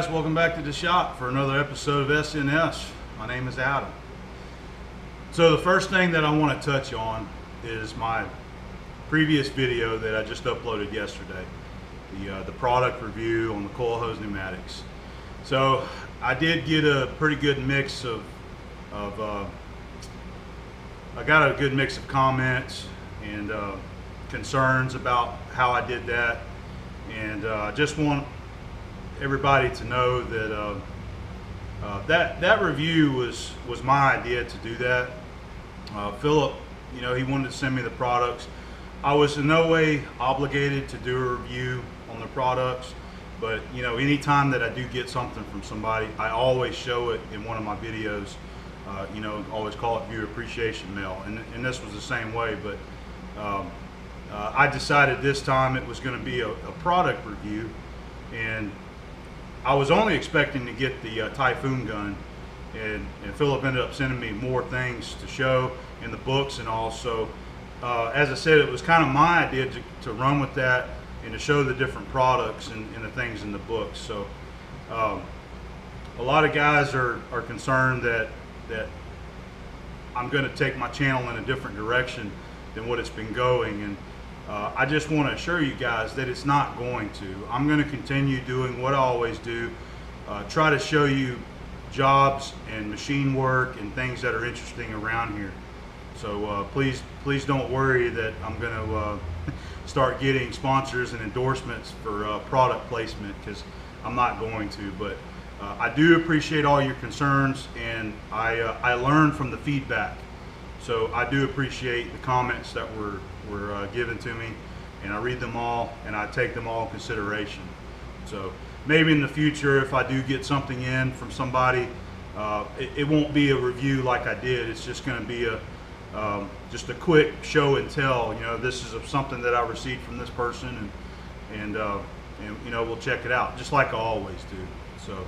guys, welcome back to the shop for another episode of SNS. My name is Adam. So the first thing that I want to touch on is my previous video that I just uploaded yesterday, the product review on the coil hose pneumatics. So I did get a pretty good mix of I got a good mix of comments and concerns about how I did that, and I just want everybody to know that that review was my idea to do that. Philip, he wanted to send me the products. I was in no way obligated to do a review on the products, but anytime that I do get something from somebody, I always show it in one of my videos. Always call it viewer appreciation mail, and this was the same way, but I decided this time it was going to be a product review, and I was only expecting to get the Typhoon gun, and Philip ended up sending me more things to show in the books, and also as I said, it was kind of my idea to run with that and to show the different products and the things in the books. So a lot of guys are concerned that I'm going to take my channel in a different direction than what it's been going, and I just want to assure you guys that it's not going to. I'm going to continue doing what I always do, try to show you jobs and machine work and things that are interesting around here. So please don't worry that I'm going to start getting sponsors and endorsements for product placement, because I'm not going to. But I do appreciate all your concerns, and I learn from the feedback. So I do appreciate the comments that were given to me, and I read them all and I take them all in consideration. So maybe in the future, if I do get something in from somebody, it won't be a review like I did. It's just going to be just a quick show and tell. This is something that I received from this person, and we'll check it out just like I always do. So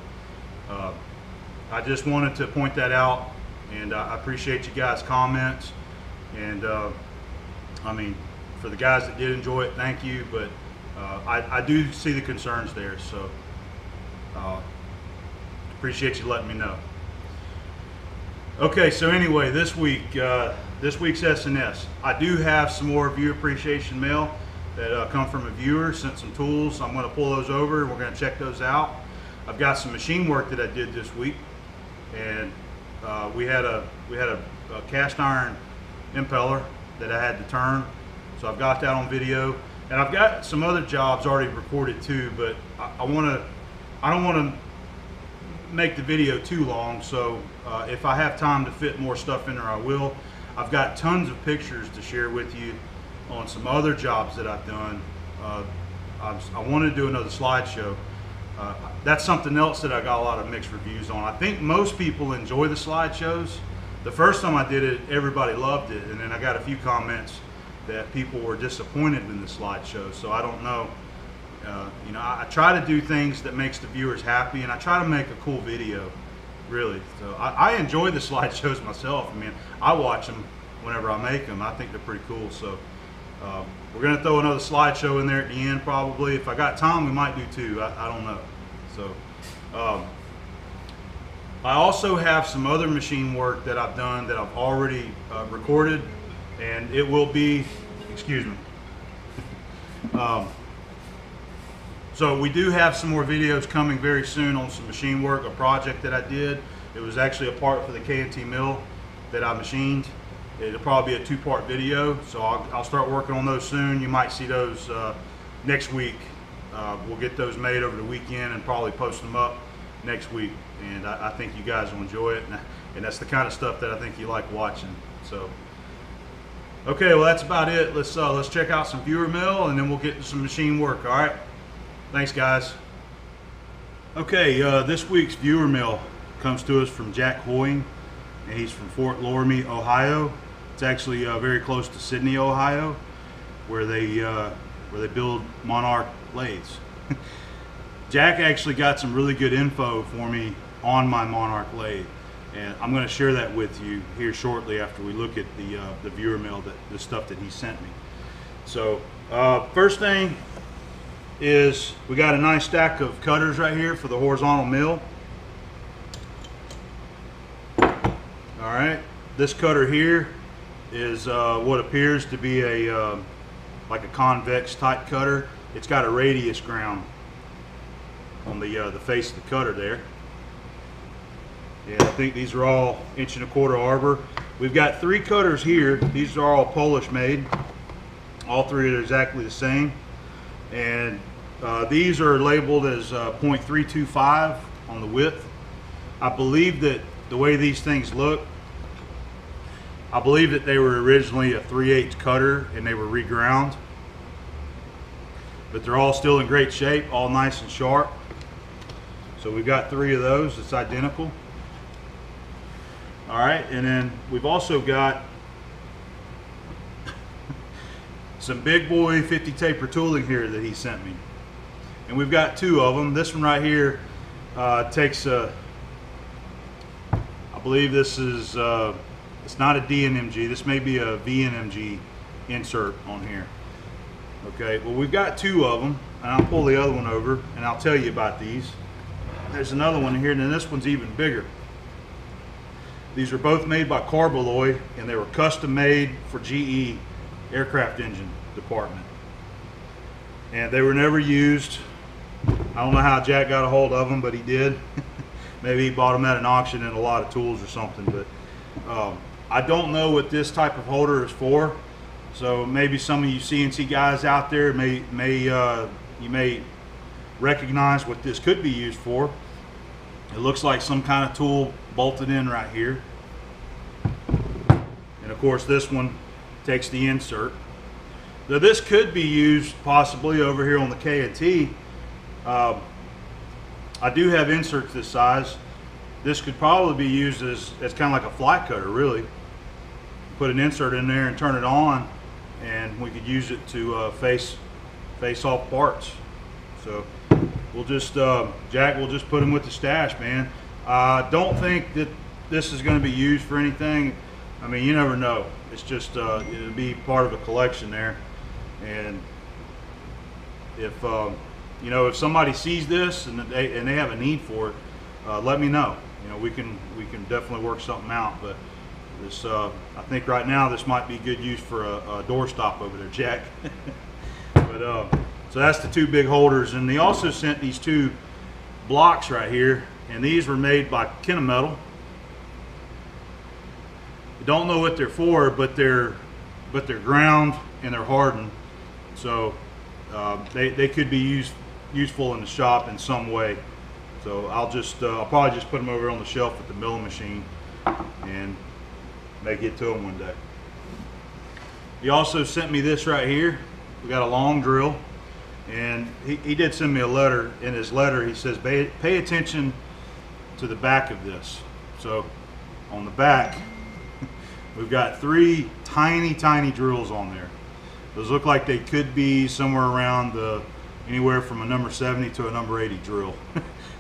I just wanted to point that out, and I appreciate you guys' comments, and I mean, for the guys that did enjoy it, thank you, but I do see the concerns there, so appreciate you letting me know. Okay, so anyway, this week's SNS, I do have some more viewer appreciation mail that come from a viewer, sent some tools. I'm going to pull those over and we're going to check those out. I've got some machine work that I did this week, and we had a cast iron impeller that I had to turn, so I've got that on video, and I've got some other jobs already recorded too, but I don't want to make the video too long, so if I have time to fit more stuff in there, I will. I've got tons of pictures to share with you on some other jobs that I've done. I want to do another slideshow. That's something else that I got a lot of mixed reviews on. I think most people enjoy the slideshows. The first time I did it, everybody loved it, and then I got a few comments that people were disappointed in the slideshow. So I don't know. I try to do things that makes the viewers happy, and I try to make a cool video, really. So I enjoy the slideshows myself. I mean, I watch them whenever I make them. I think they're pretty cool. So we're going to throw another slideshow in there at the end probably. If I got time, we might do two. I don't know. So I also have some other machine work that I've done that I've already recorded, and it will be, excuse me. So we do have some more videos coming very soon on some machine work, a project that I did. It was actually a part for the K&T mill that I machined. It'll probably be a two-part video, so I'll start working on those soon. You might see those next week. We'll get those made over the weekend and probably post them up next week, and I think you guys will enjoy it, and that's the kind of stuff that I think you like watching. So okay, well, that's about it. Let's check out some viewer mail, and then we'll get to some machine work. All right, thanks guys. Okay, this week's viewer mail comes to us from Jack Hoying, and he's from Fort Loramie, Ohio. It's actually very close to Sydney, Ohio, where they build Monarch lathes. Jack actually got some really good info for me on my Monarch lathe, and I'm going to share that with you here shortly after we look at the viewer mail, the stuff that he sent me. So first thing, is we got a nice stack of cutters right here for the horizontal mill. All right, this cutter here is what appears to be a like a convex type cutter. It's got a radius ground on the face of the cutter there. Yeah, I think these are all 1 1/4" arbor. We've got 3 cutters here. These are all Polish made. All 3 are exactly the same. And these are labeled as 0.325 on the width. I believe that the way these things look, I believe that they were originally a 3/8 cutter and they were reground. But they're all still in great shape, all nice and sharp. So we've got 3 of those. It's identical. All right, and then we've also got some big boy 50 taper tooling here that he sent me. And we've got 2 of them. This one right here takes a, I believe this is, it's not a DNMG. This may be a VNMG insert on here. Okay, well we've got 2 of them, and I'll pull the other one over and I'll tell you about these. There's another one here, and then this one's even bigger. These are both made by Carbaloy, and they were custom made for GE aircraft engine department. And they were never used. I don't know how Jack got a hold of them, but he did. Maybe he bought them at an auction in a lot of tools or something, but I don't know what this type of holder is for. So maybe some of you CNC guys out there you may recognize what this could be used for. It looks like some kind of tool bolted in right here. And of course this one takes the insert. Now this could be used possibly over here on the K&T. I do have inserts this size. This could probably be used as kind of like a fly cutter, really. Put an insert in there and turn it on, and we could use it to face off parts. So we'll just, Jack will just put them with the stash, man. I don't think that this is going to be used for anything. I mean, you never know. It's just, it'll be part of a collection there. And if, you know, if somebody sees this and they have a need for it, let me know. You know, we can definitely work something out. But this, I think right now this might be good use for a doorstop over there, Jack. But so that's the 2 big holders, and they also sent these 2 blocks right here, and these were made by Kennametal. I don't know what they're for, but they're ground and they're hardened, so they could be useful in the shop in some way. So I'll probably just put them over on the shelf at the milling machine and may get to them one day. He also sent me this right here. We got a long drill, and he did send me a letter. In his letter he says pay attention to the back of this. So on the back we've got 3 tiny drills on there. Those look like they could be somewhere around anywhere from a number 70 to a number 80 drill.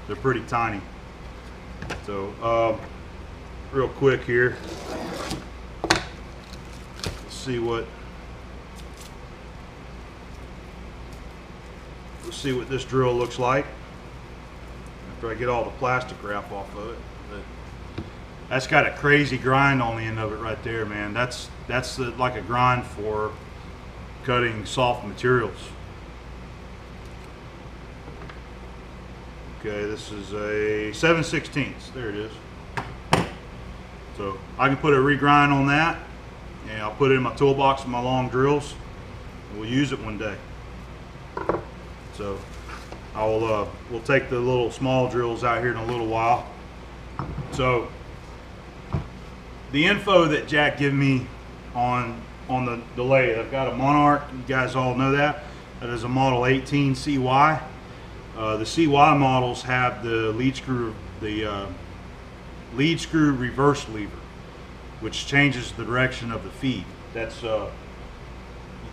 They're pretty tiny. So real quick here, let's see what this drill looks like after I get all the plastic wrap off of it. But that's got a crazy grind on the end of it right there, man. That's like a grind for cutting soft materials. Okay, this is a 7/16. There it is. So I can put a regrind on that, and I'll put it in my toolbox with my long drills, and we'll use it one day. So we'll take the little small drills out here in a little while. So the info that Jack gave me on the lathe, I've got a Monarch. You guys all know that. That is a model 18 CY. The CY models have the lead screw reverse lever, which changes the direction of the feed. That's you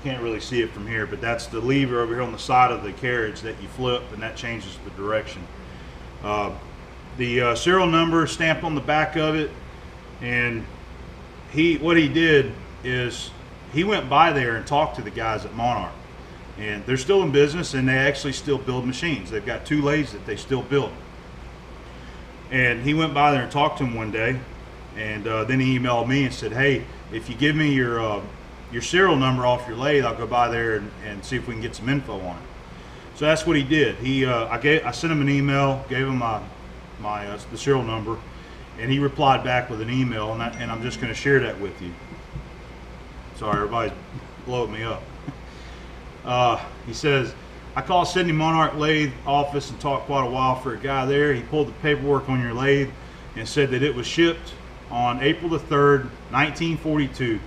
can't really see it from here, but that's the lever over here on the side of the carriage that you flip, and that changes the direction. The serial number is stamped on the back of it, and what he did is he went by there and talked to the guys at Monarch, And they're still in business, and they actually still build machines. They've got 2 lathes that they still build. And he went by there and talked to him one day, and then he emailed me and said, hey, if you give me your serial number off your lathe, I'll go by there and see if we can get some info on it. So that's what he did. I sent him an email, gave him the serial number, and he replied back with an email, and I'm just going to share that with you. Sorry, everybody's blowing me up. He says, I called Sydney Monarch lathe office and talked quite a while for a guy there. He pulled the paperwork on your lathe and said that it was shipped on April the 3rd, 1942.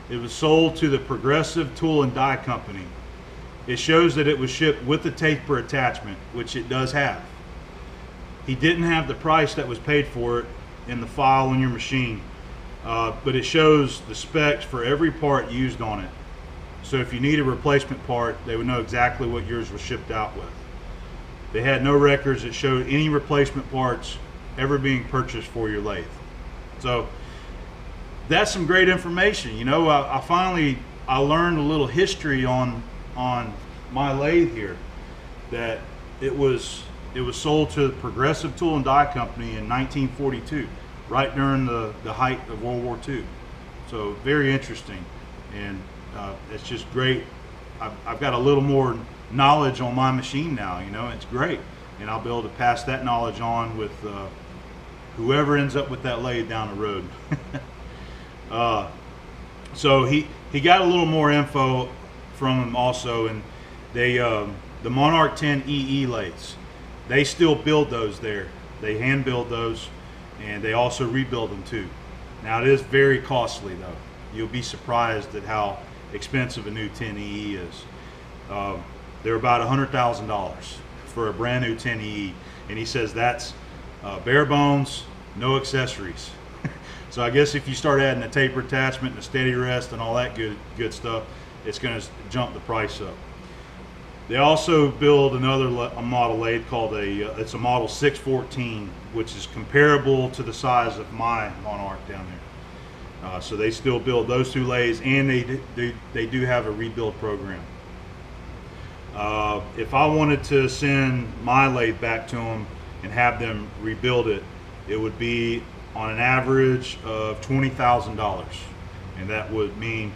It was sold to the Progressive Tool and Die Company. It shows that it was shipped with the taper attachment, which it does have. He didn't have the price that was paid for it in the file on your machine, but it shows the specs for every part used on it. So if you need a replacement part, they would know exactly what yours was shipped out with. They had no records that showed any replacement parts ever being purchased for your lathe. So that's some great information. You know, I learned a little history on my lathe here, that it was sold to the Progressive Tool and Die Company in 1942, right during the height of World War II. So very interesting, and it's just great. I've got a little more knowledge on my machine now, you know. It's great, and I'll be able to pass that knowledge on with whoever ends up with that lathe down the road. So he got a little more info from him also, and the Monarch 10 EE lathes, they still build those there. They hand build those, and they also rebuild them too. Now it is very costly though. You'll be surprised at how expensive a new 10 EE is. They're about $100,000 for a brand new 10 EE, and he says that's bare bones, no accessories. So I guess if you start adding a taper attachment and a steady rest and all that good stuff, it's going to jump the price up. They also build another model lathe called it's a model 614, which is comparable to the size of my Monarch down there. So they still build those 2 lathes, and they do have a rebuild program. If I wanted to send my lathe back to them and have them rebuild it, it would be on an average of $20,000, and that would mean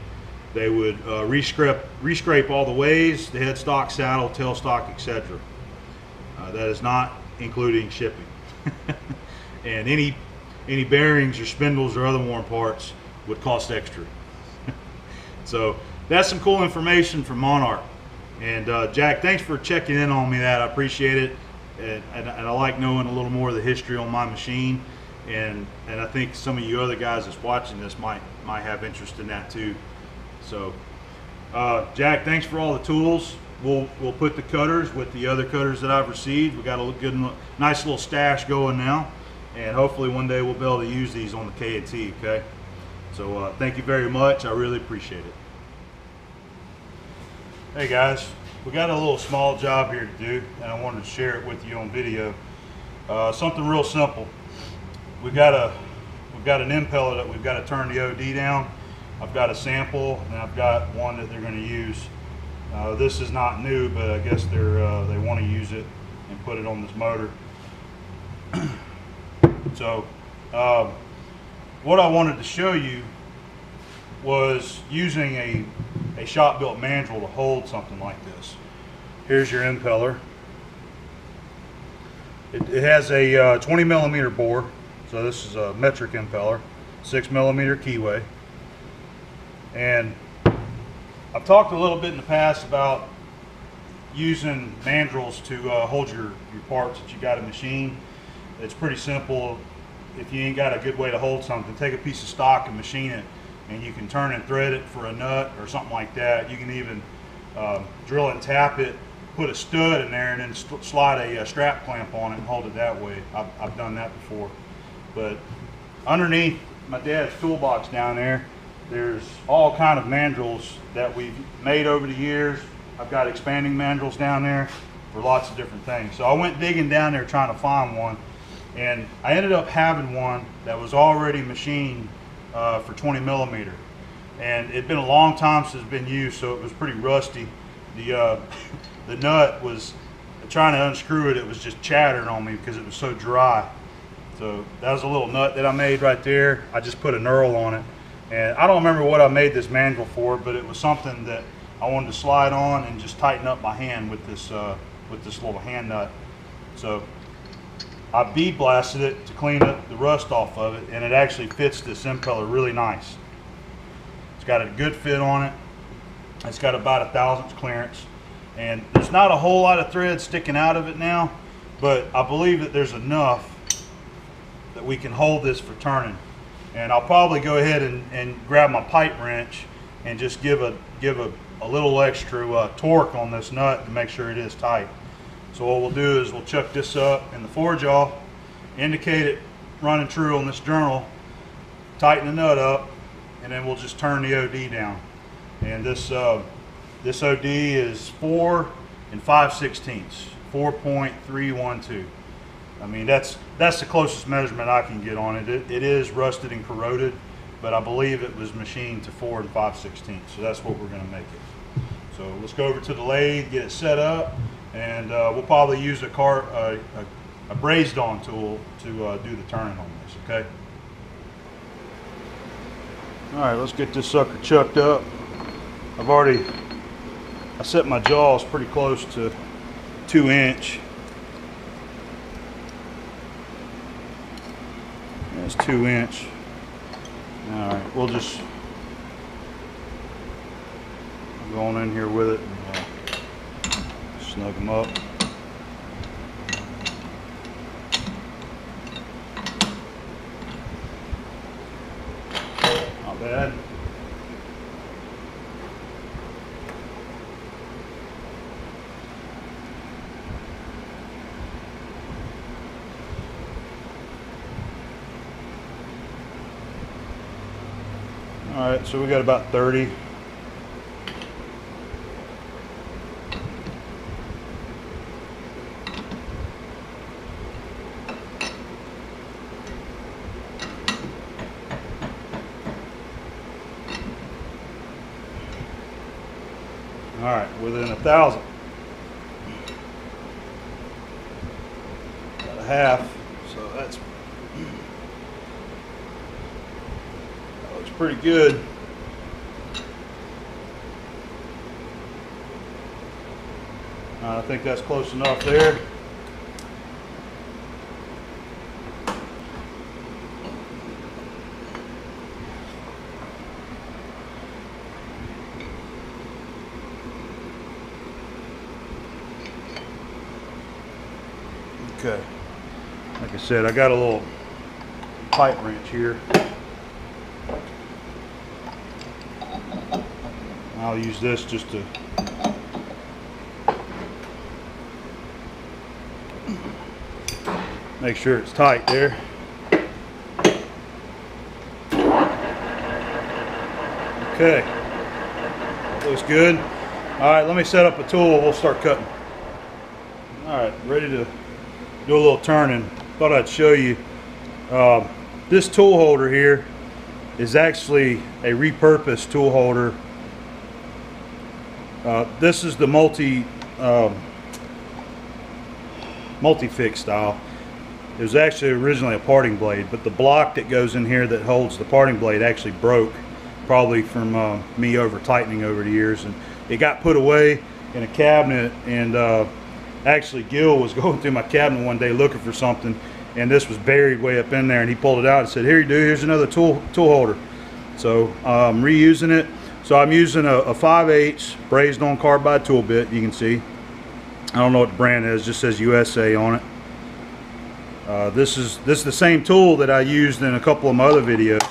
they would rescrape all the ways, the headstock, saddle, tailstock, etc. That is not including shipping. And any bearings or spindles or other worn parts would cost extra. So that's some cool information from Monarch. And Jack, thanks for checking in on me. I appreciate it, and I like knowing a little more of the history on my machine. And I think some of you other guys that's watching this might have interest in that too. So Jack, thanks for all the tools. We'll put the cutters with the other cutters that I've received. We got a good, nice little stash going now, and hopefully one day we'll be able to use these on the K&T. Okay, so thank you very much. I really appreciate it. Hey guys, we got a little small job here to do, and I wanted to share it with you on video. Something real simple. We've got an impeller that we've got to turn the OD down. I've got a sample, and I've got one that they're going to use. This is not new, but I guess they want to use it and put it on this motor. So what I wanted to show you was using a shop-built mandrel to hold something like this. Here's your impeller. It has a 20 millimeter bore, so this is a metric impeller, 6 millimeter keyway. And I've talked a little bit in the past about using mandrels to hold your parts that you got in machine. It's pretty simple. If you ain't got a good way to hold something, take a piece of stock and machine it, and you can turn and thread it for a nut or something like that. You can even drill and tap it, put a stud in there, and then slide a strap clamp on it and hold it that way. I've done that before. But underneath my dad's toolbox down there, there's all kind of mandrels that we've made over the years. I've got expanding mandrels down there for lots of different things. So I went digging down there trying to find one, and I ended up having one that was already machined for 20 millimeter. And it'd been a long time since it's been used, so it was pretty rusty. the nut was trying to unscrew it. It was just chattering on me because it was so dry. So that was a little nut that I made right there. I just put a knurl on it, and I don't remember what I made this mandrel for, but it was something that I wanted to slide on and just tighten up my hand with this little hand nut. So I bead blasted it to clean up the rust off of it, and it actually fits this impeller really nice. It's got a good fit on it. It's got about 1/1000th clearance, and there's not a whole lot of thread sticking out of it now, but I believe that there's enough that we can hold this for turning. And I'll probably go ahead and grab my pipe wrench and just give a little extra torque on this nut to make sure it is tight. So what we'll do is we'll chuck this up in the forge jaw, indicate it running true on this journal, tighten the nut up, and then we'll just turn the OD down. And this OD is 4 5/16, 4.312. I mean, that's the closest measurement I can get on it. It is rusted and corroded, but I believe it was machined to 4 5/16. So that's what we're going to make it. So let's go over to the lathe, get it set up, and we'll probably use a brazed on tool to do the turning on this. Okay. All right, let's get this sucker chucked up. I set my jaws pretty close to 2 inch. That's 2 inch. All right, we'll just go on in here with it and snug them up. Not bad. All right, so we got about 30. All right, within 1,000. About a half, so that's pretty good. I think that's close enough there. Okay, like I said, I got a little pipe wrench here. I'll use this just to make sure it's tight there. Okay, looks good. All right, let me set up a tool. We'll start cutting. All right, ready to do a little turning. Thought I'd show you. This tool holder here is actually a repurposed tool holder. This is the multi-fix style. It was actually originally a parting blade, but the block that goes in here that holds the parting blade actually broke, probably from me over tightening over the years, and it got put away in a cabinet. And actually Gil was going through my cabinet one day looking for something, and this was buried way up in there, and he pulled it out and said, "Here you do, here's another tool holder." So I'm reusing it. So I'm using a 5/8 brazed on carbide tool bit. You can see, I don't know what the brand is, it just says USA on it. This is the same tool that I used in a couple of my other videos,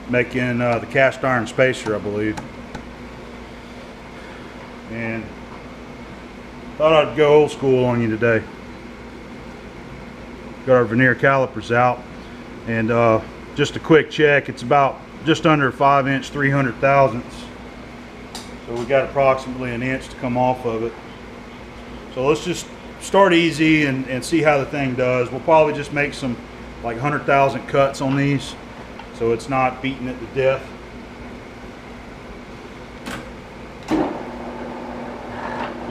making the cast iron spacer, I believe. And thought I'd go old school on you today. Got our vernier calipers out, and just a quick check. It's about just under 5 inch 300 thousandths. So we got approximately an inch to come off of it. So let's just start easy and see how the thing does. We'll probably just make some like 100,000 cuts on these, so it's not beating it to death.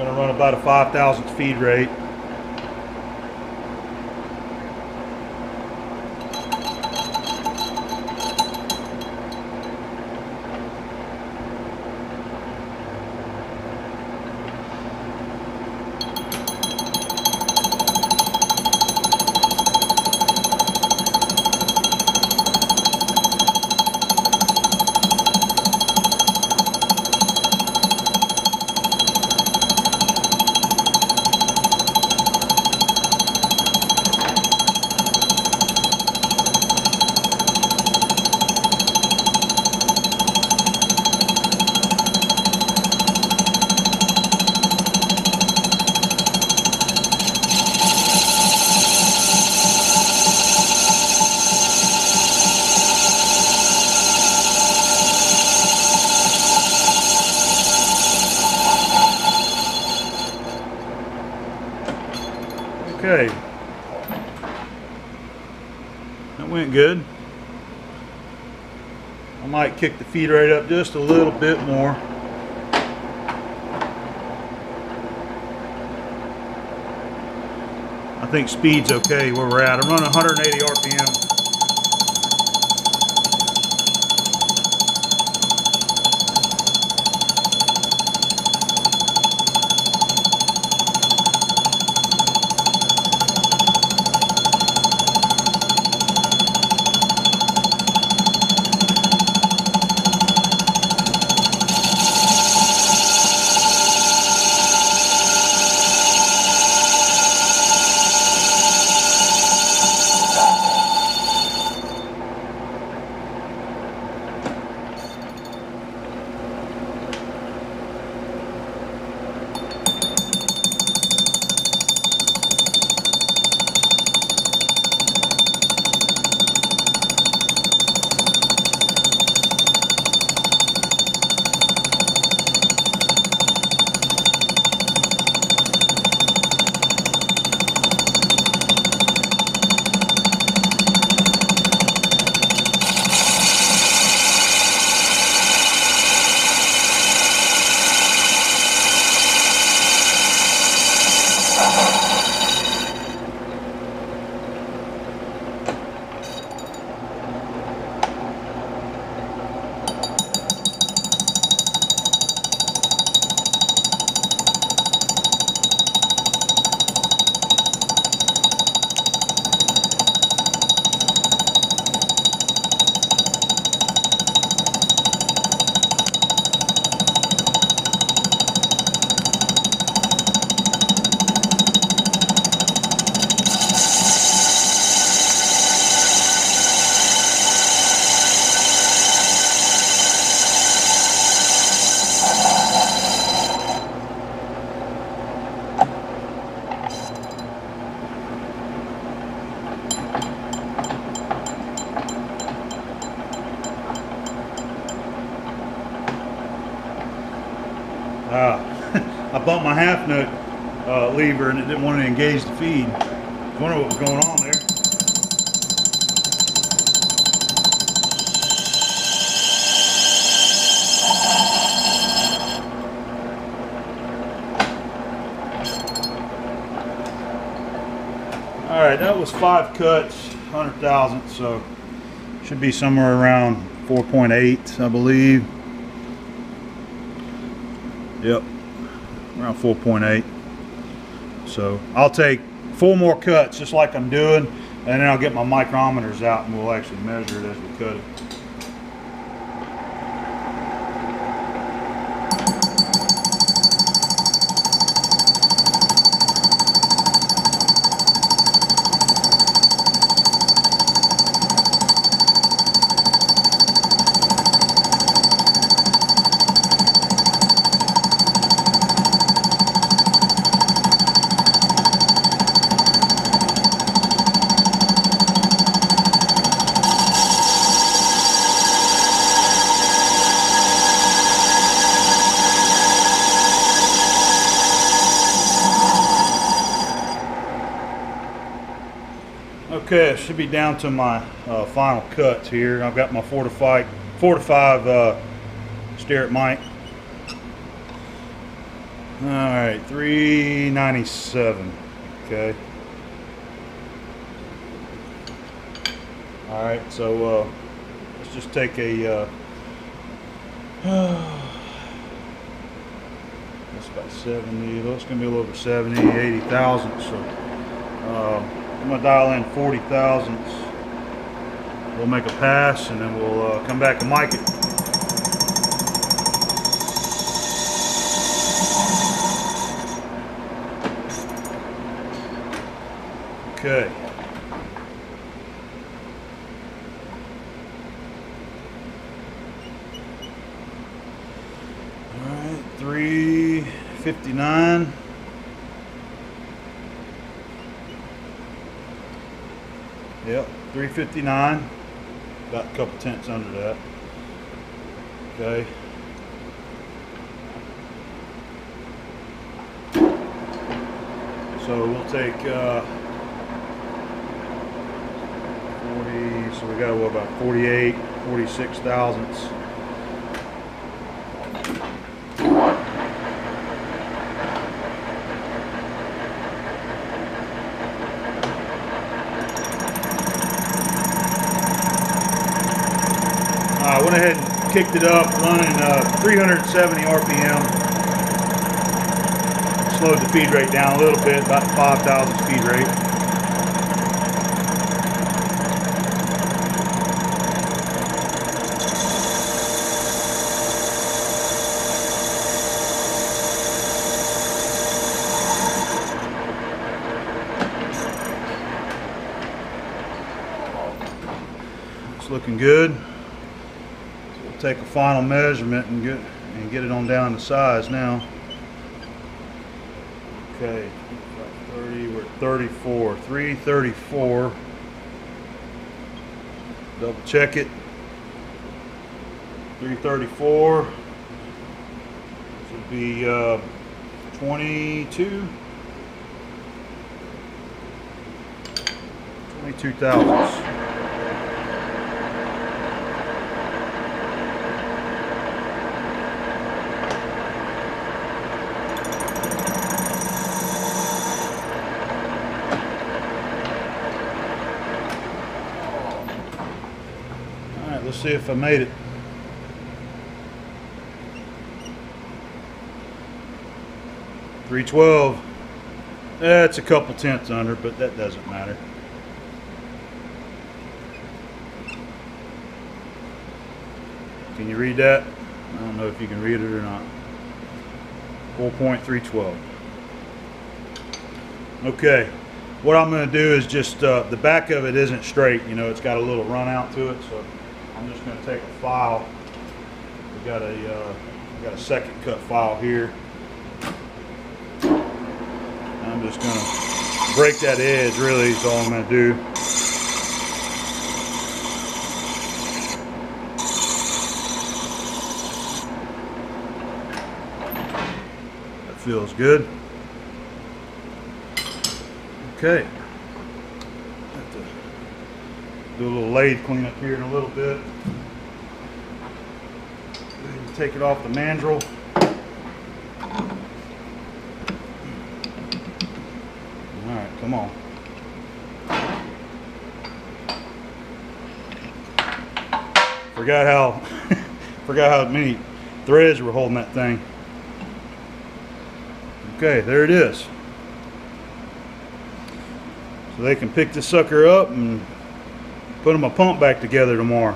going to run about a 5,000th feed rate. Okay, that went good. I might kick the feed rate up just a little bit more. I think speed's okay where we're at. I'm running 180 RPM. I bumped my half nut lever and it didn't want to engage the feed. I wonder what was going on there. Alright, that was 5 cuts, 100,000, so should be somewhere around 4.8, I believe. Yep, around 4.8. So I'll take 4 more cuts just like I'm doing, and then I'll get my micrometers out and we'll actually measure it as we cut it. Okay, I should be down to my final cuts here. I've got my 4 to 5 stirrup mic. All right, 397. Okay. All right, so let's just take a that's about 70. That's gonna be a little over 70, 80 thousandths. So I'm gonna dial in 40 thousandths. We'll make a pass, and then we'll come back and mic it. Okay. All right, 359. Yep, 359. About a couple tenths under that. Okay. So we'll take 40, so we got what, about 48, 46 thousandths. I went ahead and kicked it up, running 370 RPM. Slowed the feed rate down a little bit, about 5,000 speed rate. It's looking good. So we'll take a final measurement and get it on down to size now. Okay, 30, we're at 34, 334. Double check it. 334 should be 22 thousandths. Let's see if I made it. $312. That's a couple tenths under, but that doesn't matter. Can you read that? I don't know if you can read it or not. 4.312. Okay. What I'm going to do is just the back of it isn't straight. You know, it's got a little run out to it, so I'm just going to take a file. We got a second cut file here. I'm just going to break that edge. Really, is all I'm going to do. That feels good. Okay. Have to do a little lathe cleanup here in a little bit. Take it off the mandrel. Alright, come on. Forgot how many threads were holding that thing. Okay, there it is. So they can pick this sucker up and put my pump back together tomorrow.